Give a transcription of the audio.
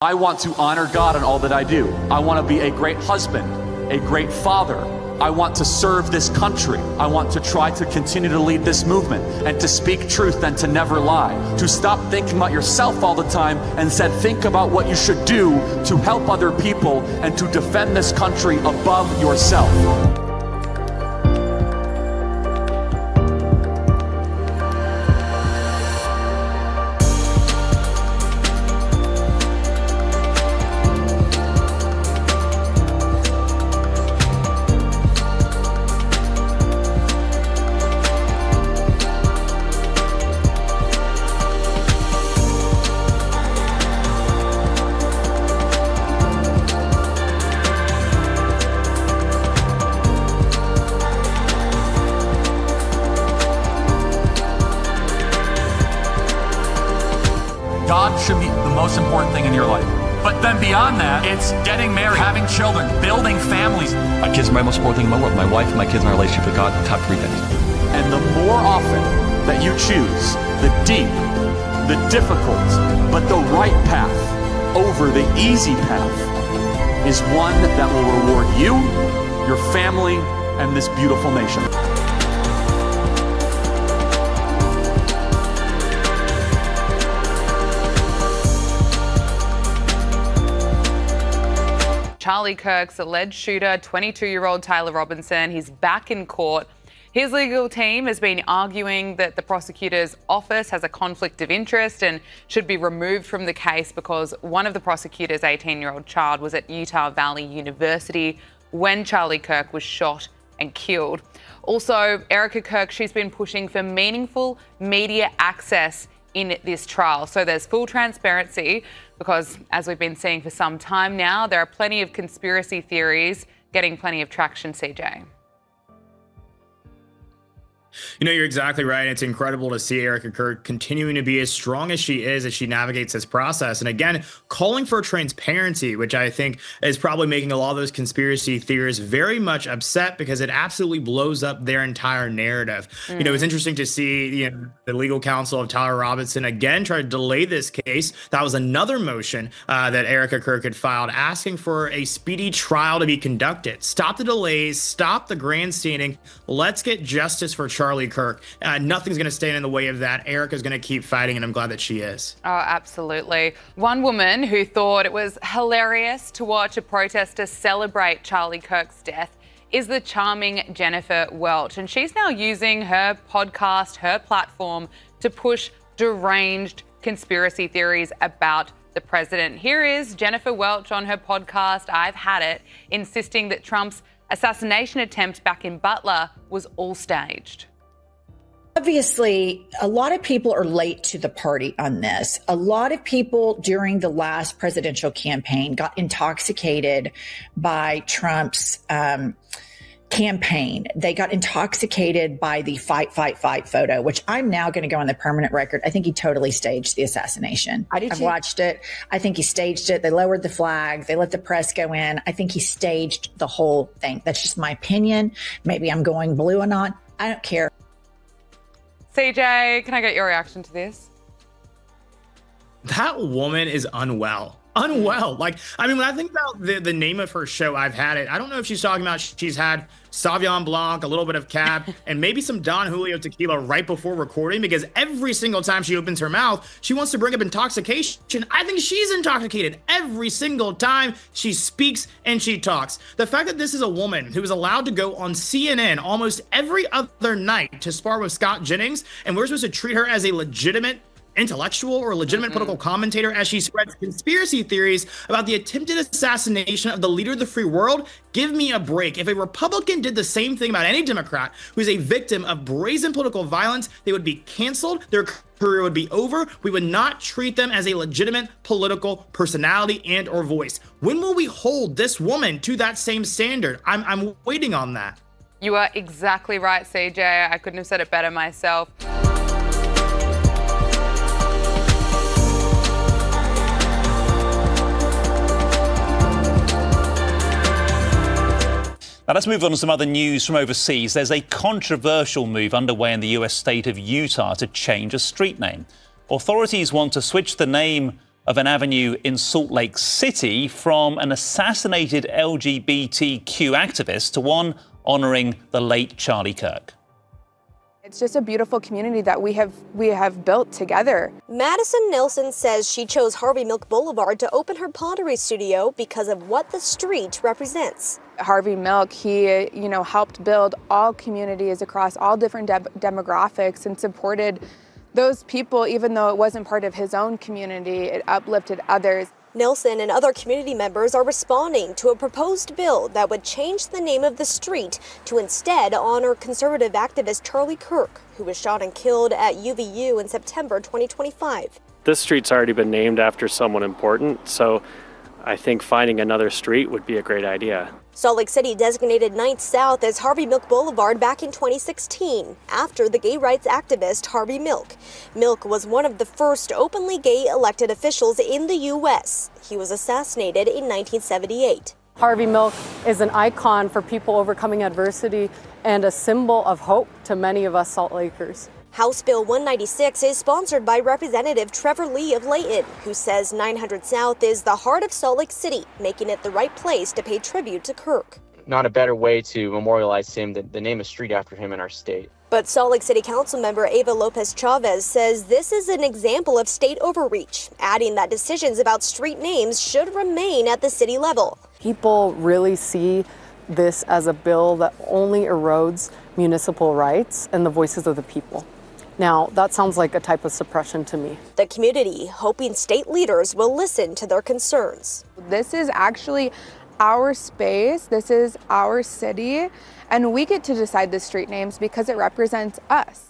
I want to honor God in all that I do. I want to be a great husband, a great father. I want to serve this country. I want to try to continue to lead this movement and to speak truth and to never lie. To stop thinking about yourself all the time and instead think about what you should do to help other people and to defend this country above yourself. God should be the most important thing in your life. But then beyond that, it's getting married, having children, building families. My kids are my most important thing in my world. My wife and my kids and our relationship with God, the top three things. And the more often that you choose the deep, the difficult, but the right path over the easy path is one that will reward you, your family, and this beautiful nation. Charlie Kirk's alleged shooter, 22-year-old Tyler Robinson, he's back in court. His legal team has been arguing that the prosecutor's office has a conflict of interest and should be removed from the case because one of the prosecutor's 18-year-old child was at Utah Valley University when Charlie Kirk was shot and killed. Also, Erica Kirk, she's been pushing for meaningful media access in this trial. So there's full transparency because, as we've been seeing for some time now, there are plenty of conspiracy theories getting plenty of traction, CJ. You know, you're exactly right. It's incredible to see Erica Kirk continuing to be as strong as she is as she navigates this process. And again, calling for transparency, which I think is probably making a lot of those conspiracy theorists very much upset because it absolutely blows up their entire narrative. You know, it's interesting to see, the legal counsel of Tyler Robinson again try to delay this case. That was another motion that Erica Kirk had filed asking for a speedy trial to be conducted. Stop the delays, stop the grandstanding. Let's get justice for Charlie Kirk. Nothing's going to stand in the way of that. Erica's going to keep fighting, and I'm glad that she is. Oh, absolutely. One woman who thought it was hilarious to watch a protester celebrate Charlie Kirk's death is the charming Jennifer Welch. And she's now using her podcast, her platform, to push deranged conspiracy theories about the president. Here is Jennifer Welch on her podcast, I've Had It, insisting that Trump's assassination attempt back in Butler was all staged. Obviously, a lot of people are late to the party on this. A lot of people during the last presidential campaign got intoxicated by Trump's campaign. They got intoxicated by the fight, fight, fight photo, which I'm now going to go on the permanent record. I think he totally staged the assassination. I've watched it. I think he staged it. They lowered the flag. They let the press go in. I think he staged the whole thing. That's just my opinion. Maybe I'm going blue or not. I don't care. CJ, can I get your reaction to this? That woman is unwell. Like, I mean, when I think about the name of her show, I've Had It, I don't know if she's talking about she's had Sauvignon Blanc, a little bit of Cab, and maybe some Don Julio tequila right before recording, because every single time she opens her mouth, she wants to bring up intoxication. I think she's intoxicated every single time she speaks and she talks. The fact that this is a woman who is allowed to go on CNN almost every other night to spar with Scott Jennings, and we're supposed to treat her as a legitimate intellectual or legitimate political commentator as she spreads conspiracy theories about the attempted assassination of the leader of the free world. Give me a break. If a Republican did the same thing about any Democrat who is a victim of brazen political violence, they would be canceled. Their career would be over. We would not treat them as a legitimate political personality and or voice. When will we hold this woman to that same standard? I'm waiting on that. You are exactly right, CJ. I couldn't have said it better myself. Now let's move on to some other news from overseas. There's a controversial move underway in the US state of Utah to change a street name. Authorities want to switch the name of an avenue in Salt Lake City from an assassinated LGBTQ activist to one honouring the late Charlie Kirk. It's just a beautiful community that we have built together. Madison Nelson says she chose Harvey Milk Boulevard to open her pottery studio because of what the street represents. Harvey Milk, he helped build all communities across all different demographics and supported those people, even though it wasn't part of his own community. It uplifted others. Nelson and other community members are responding to a proposed bill that would change the name of the street to instead honor conservative activist Charlie Kirk, who was shot and killed at UVU in September 2025. This street's already been named after someone important, so I think finding another street would be a great idea. Salt Lake City designated 9th South as Harvey Milk Boulevard back in 2016 after the gay rights activist Harvey Milk. Milk was one of the first openly gay elected officials in the U.S. He was assassinated in 1978. Harvey Milk is an icon for people overcoming adversity and a symbol of hope to many of us Salt Lakers. House Bill 196 is sponsored by Representative Trevor Lee of Layton, who says 900 South is the heart of Salt Lake City, making it the right place to pay tribute to Kirk. Not a better way to memorialize him than to name a street after him in our state. But Salt Lake City Council member Ava Lopez Chavez says this is an example of state overreach, adding that decisions about street names should remain at the city level. People really see this as a bill that only erodes municipal rights and the voices of the people. Now, that sounds like a type of suppression to me. The community hoping state leaders will listen to their concerns. This is actually our space, this is our city, and we get to decide the street names because it represents us.